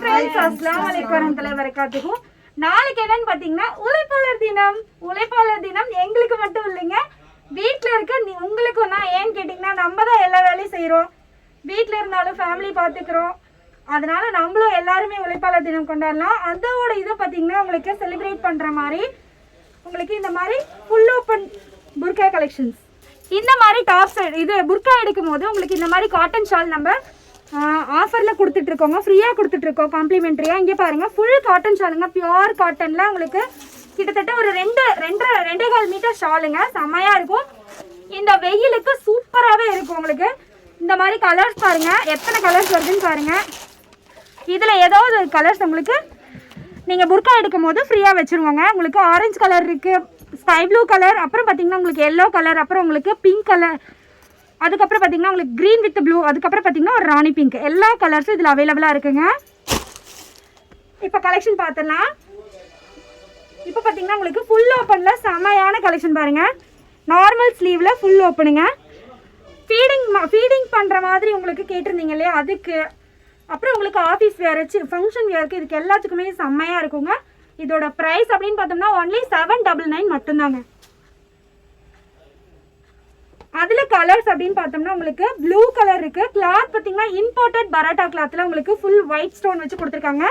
Friends अस्सलाम वालेकुम வரஹ்மத்துல்லாஹி வபரகாத்துஹு. நாளைக்கு என்னன்னு பாத்தீங்கன்னா உழைப்பாளர் தினம். உழைப்பாளர் தினம் எங்களுக்கு மட்டும் இல்லைங்க, வீட்டில் இருக்க உங்களுக்கும் தான். ஏன்னு கேட்டிங்கன்னா நம்ம தான் எல்லா வேலையும் செய்கிறோம், வீட்டில் இருந்தாலும் ஃபேமிலி பார்த்துக்கிறோம். அதனால நம்மளும் எல்லாருமே உழைப்பாளர் தினம் கொண்டாடலாம். அதோட இதை பார்த்தீங்கன்னா உங்களுக்கு செலிப்ரேட் பண்ணுற மாதிரி உங்களுக்கு இந்த மாதிரி ஃபுல் ஓப்பன் புர்கா கலெக்ஷன்ஸ், இந்த மாதிரி டாப்ஸ், இது புர்கா எடுக்கும் போது உங்களுக்கு இந்த மாதிரி காட்டன் ஷால் நம்ம ஆஃபரில் கொடுத்துட்ருக்கோங்க, ஃப்ரீயாக கொடுத்துட்ருக்கோம் காம்ப்ளிமெண்ட்ரியாக. இங்கே பாருங்கள், ஃபுல் காட்டன் ஷாலுங்க, பியோர் காட்டனில் உங்களுக்கு கிட்டத்தட்ட ஒரு 2.5 மீட்டர் ஷாலுங்க, செம்மையாக இருக்கும். இந்த வெயிலுக்கு சூப்பராகவே இருக்கும். உங்களுக்கு இந்த மாதிரி கலர்ஸ் பாருங்கள், எத்தனை கலர்ஸ் வருதுன்னு பாருங்கள். இதில் ஏதாவது கலர்ஸ் உங்களுக்கு நீங்கள் புர்கா எடுக்கும் போது ஃப்ரீயாக வச்சுருவாங்க. உங்களுக்கு ஆரஞ்சு கலர் இருக்குது, ஸ்கை ப்ளூ கலர், அப்புறம் பார்த்திங்கன்னா உங்களுக்கு எல்லோ கலர், அப்புறம் உங்களுக்கு பிங்க் கலர், அதுக்கப்புறம் பார்த்திங்கன்னா உங்களுக்கு க்ரீன் வித் ப்ளூ, அதுக்கப்புறம் பார்த்திங்கன்னா ஒரு ராணி பிங்க், எல்லா கலர்ஸும் இதில் அவைலபிளாக இருக்குங்க. இப்போ கலெக்ஷன் பார்த்துடலாம். இப்போ பார்த்திங்கன்னா உங்களுக்கு ஃபுல் ஓப்பனில் செமையான கலெக்ஷன் பாருங்கள். நார்மல் ஸ்லீவில் ஃபுல் ஓப்பனுங்க. ஃபீடிங் பண்ணுற மாதிரி உங்களுக்கு கேட்டிருந்தீங்க இல்லையா, அதுக்கு அப்புறம் உங்களுக்கு ஆஃபீஸ் வேர், ஃபங்க்ஷன் வேருக்கு, இதுக்கு எல்லாத்துக்குமே செம்மையாக இருக்குங்க. இதோட ப்ரைஸ் அப்படின்னு பார்த்தோம்னா ஒன்லி 799 மட்டும்தாங்க. அதில் கலர்ஸ் அப்படின்னு பார்த்தோம்னா உங்களுக்கு ப்ளூ கலர் இருக்குது. கிளாத் பார்த்தீங்கன்னா இம்போர்ட்டட் பராட்டா கிளாத்தில் உங்களுக்கு ஃபுல் ஒயிட் ஸ்டோன் வச்சு கொடுத்துருக்காங்க.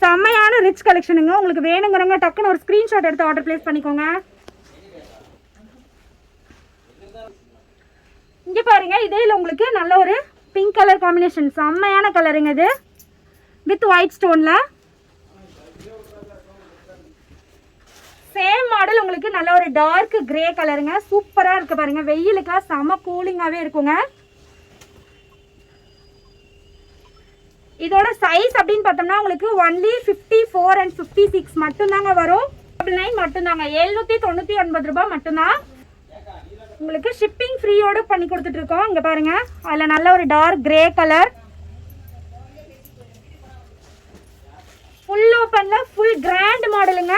செம்மையான ரிச் கலெக்ஷனுங்க. உங்களுக்கு வேணுங்கிறவங்க டக்குன்னு ஒரு ஸ்க்ரீன்ஷாட் எடுத்து ஆர்டர் ப்ளேஸ் பண்ணிக்கோங்க. இங்கே பாருங்கள், இதில் உங்களுக்கு நல்ல ஒரு பிங்க் கலர் காம்பினேஷன், செம்மையான கலருங்க இது, வித் ஒயிட் ஸ்டோனில். சேம் மாடல் உங்களுக்கு நல்ல ஒரு டார்க் கிரே கலருங்க, சூப்பராக இருக்குது பாருங்கள். வெயிலுக்காக செம கூலிங்காகவே இருக்குங்க. இதோட சைஸ் அப்படின்னு பார்த்தோம்னா உங்களுக்கு ஒன்லி 54 and 56 மட்டும்தாங்க வரும். 9 மட்டும்தாங்க, 799 ரூபாய் மட்டும்தான். உங்களுக்கு ஷிப்பிங் ஃப்ரீயோடு பண்ணி கொடுத்துட்ருக்கோம். இங்கே பாருங்கள், அதில் நல்ல ஒரு டார்க் கிரே கலர், ஃபுல் ஓப்பனில் ஃபுல் கிராண்ட் மாடலுங்க.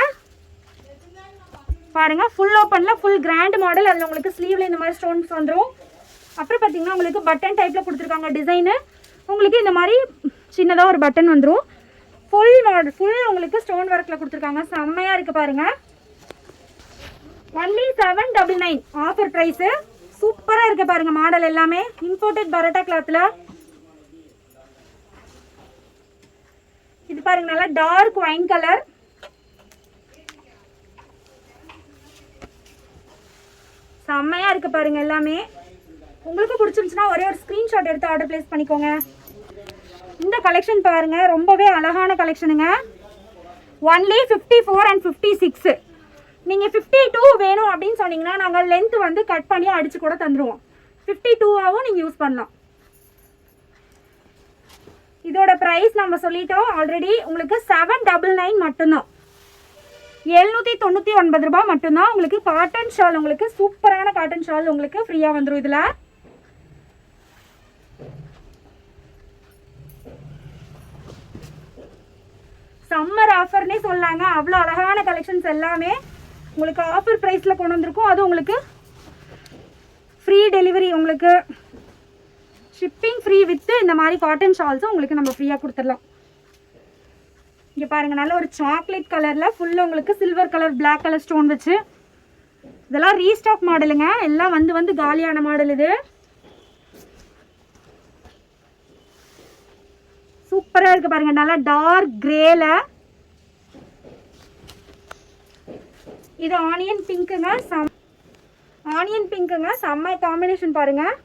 பாருங்கள், ஃபுல் ஓப்பனில் ஃபுல் கிராண்ட் மாடல். அதில் உங்களுக்கு ஸ்லீவில் இந்த மாதிரி ஸ்டோன்ஸ் வந்துடும். அப்புறம் பார்த்தீங்கன்னா உங்களுக்கு பட்டன் டைப்பில் கொடுத்துருக்காங்க டிசைனு. உங்களுக்கு இந்த மாதிரி சின்னதாக ஒரு பட்டன் வந்துடும். ஃபுல் உங்களுக்கு ஸ்டோன் ஒர்க்கில் கொடுத்துருக்காங்க, செம்மையாக இருக்குது பாருங்கள். Only 799 offer price. சூப்பராக இருக்குது பாருங்கள், மாடல் எல்லாமே இம்போர்ட்டட் பரோட்டா கிளாத்தில். இது பாருங்கள், நல்லா டார்க் ஒயின் கலர், செம்மையாக இருக்குது பாருங்கள் எல்லாமே. உங்களுக்கு பிடிச்சிருந்துச்சுன்னா ஒரே ஒரு ஸ்க்ரீன்ஷாட் எடுத்து ஆர்டர் ப்ளேஸ் பண்ணிக்கோங்க. இந்த கலெக்ஷன் பாருங்கள், ரொம்பவே அழகான கலெக்ஷனுங்க. Only 54 and 56. நீங்கள் 52 வேணும் அப்படின்னு சொன்னீங்கன்னா நாங்கள் லென்த் வந்து கட் பண்ணி அடித்து கூட தந்துடுவோம். 52ஆகவும் நீங்கள் யூஸ் பண்ணலாம். இதோட ப்ரைஸ் நம்ம சொல்லிட்டோம் ஆல்ரெடி. உங்களுக்கு 799 மட்டும்தான், 799 ரூபாய் மட்டும்தான். உங்களுக்கு காட்டன் ஷால், உங்களுக்கு சூப்பரான காட்டன் ஷால் உங்களுக்கு ஃப்ரீயாக வந்துடும். இதில் சம்மர் ஆஃபர்னே சொல்லாங்க, அவ்வளோ அழகான கலெக்ஷன்ஸ் எல்லாமே உங்களுக்கு ஆஃபர் ப்ரைஸில் கொண்டு வந்திருக்கும். அதுவும் உங்களுக்கு ஃப்ரீ டெலிவரி, உங்களுக்கு ஷிப்பிங் ஃப்ரீ வித்து இந்த மாதிரி காட்டன் ஷால்ஸும் உங்களுக்கு நம்ம ஃப்ரீயாக கொடுத்துடலாம். இங்கே பாருங்கள், நல்ல ஒரு சாக்லேட் கலரில் ஃபுல்லாக உங்களுக்கு silver colour, black colour stone வச்சு, இதெல்லாம் ரீஸ்டாக் மாடலுங்க. எல்லாம் வந்து காலியான மாடல் இது. சூப்பராக இருக்குது பாருங்கள், நல்லா டார்க் கிரேல. இது ஆனியன் பிங்க்குங்க, செம்ம காம்பினேஷன் பாருங்கள்.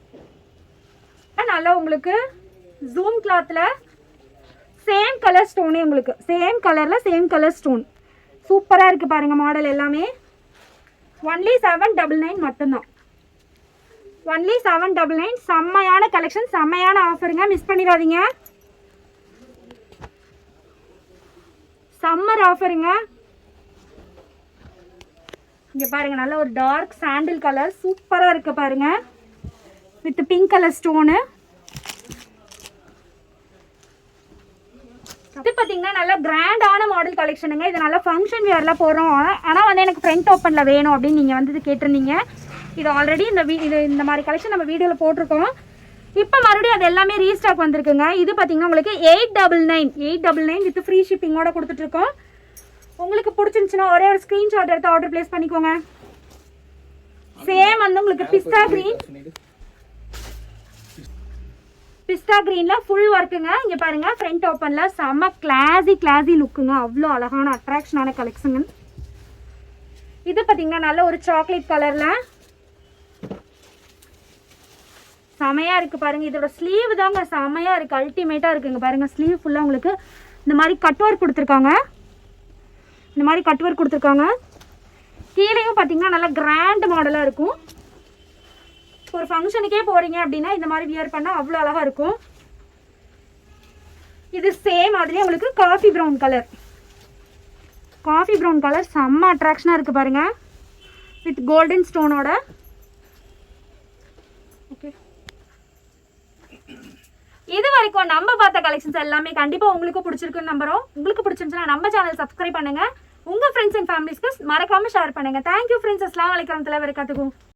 நல்லா உங்களுக்கு ஜூம் கிளாத்தில் சேம் கலர் ஸ்டோனே, உங்களுக்கு சேம் கலரில் சேம் கலர் ஸ்டோன், சூப்பராக இருக்குது பாருங்கள் மாடல் எல்லாமே. ஒன்லி 799 மட்டும்தான், ஒன்லி 799. செம்மையான கலெக்ஷன், செம்மையான ஆஃபருங்க, மிஸ் பண்ணிடாதீங்க. சம்மர் ஆஃபருங்க. இங்கே பாருங்கள், நல்ல ஒரு டார்க் சாண்டில் கலர், சூப்பராக இருக்குது பாருங்கள், வித் பிங்க் கலர் ஸ்டோனு. இது பார்த்தீங்கன்னா நல்லா கிராண்டான மாடல் கலெக்ஷனுங்க. இது நல்லா ஃபங்க்ஷன் வியரில் போகிறோம். ஆனால் வந்து எனக்கு ஃப்ரண்ட் ஓப்பனில் வேணும் அப்படின்னு நீங்கள் வந்து இது கேட்டிருந்தீங்க. இது ஆல்ரெடி இந்த மாதிரி கலெக்ஷன் நம்ம வீடியோவில் போட்டிருக்கோம். இப்போ மறுபடியும் அது எல்லாமே ரீஸ்டாக் வந்திருக்குங்க. இது பார்த்தீங்கன்னா உங்களுக்கு 899 வித் ஃப்ரீ ஷிப்பிங்கோட கொடுத்துட்ருக்கோம். உங்களுக்கு பிடிச்சிருந்துச்சுன்னா ஒரே ஒரு ஸ்க்ரீன்ஷாட் எடுத்து ஆர்டர் ப்ளேஸ் பண்ணிக்கோங்க. சேம் வந்து உங்களுக்கு பிஸ்தா க்ரீனில் ஃபுல் ஒர்க்குங்க. இங்கே பாருங்கள் ஃப்ரண்ட் ஓப்பனில் செம்ம கிளாஸி லுக்குங்க. அவ்வளோ அழகான அட்ராக்ஷனான கலெக்ஷனுங்க. இது பார்த்தீங்கன்னா நல்ல ஒரு சாக்லேட் கலரில் செமையாக இருக்குது பாருங்கள். இதோட ஸ்லீவ் தாங்க செமையாக இருக்குது, அல்டிமேட்டாக இருக்குங்க. பாருங்கள் ஸ்லீவ் ஃபுல்லாக உங்களுக்கு இந்த மாதிரி கட் ஒர்க் கொடுத்துருக்காங்க. கீழேயும் பார்த்தீங்கன்னா நல்லா கிராண்ட் மாடலாக இருக்கும். ஒரு ஃபங்க்ஷனுக்கே போகிறீங்க அப்படின்னா இந்த மாதிரி வியர் பண்ணால் அவ்வளோ அழகாக இருக்கும். இது சேம் அதுலேயே உங்களுக்கு காஃபி ப்ரௌன் கலர் செம்ம அட்ராக்ஷனாக இருக்குது பாருங்கள், வித் கோல்டன் ஸ்டோனோட. ஓகே, இது வரைக்கும் நம்ம பார்த்த கலெக்ஷன்ஸ் எல்லாமே கண்டிப்பாக உங்களுக்கு பிடிச்சிருக்குன்னு நம்புறோம். உங்களுக்கு பிடிச்சிருந்துச்சுன்னா நம்ம சேனல் சப்ஸ்கிரைப் பண்ணுங்கள். உங்கள் ஃப்ரெண்ட்ஸ் அண்ட் ஃபேமிலிஸ்க்கு மறக்காமல் ஷேர் பண்ணுங்கள். Thank you friends. அஸ்ஸலாமு அலைக்கும் வரஹ்மத்துல்லாஹி வபரகாத்துஹு.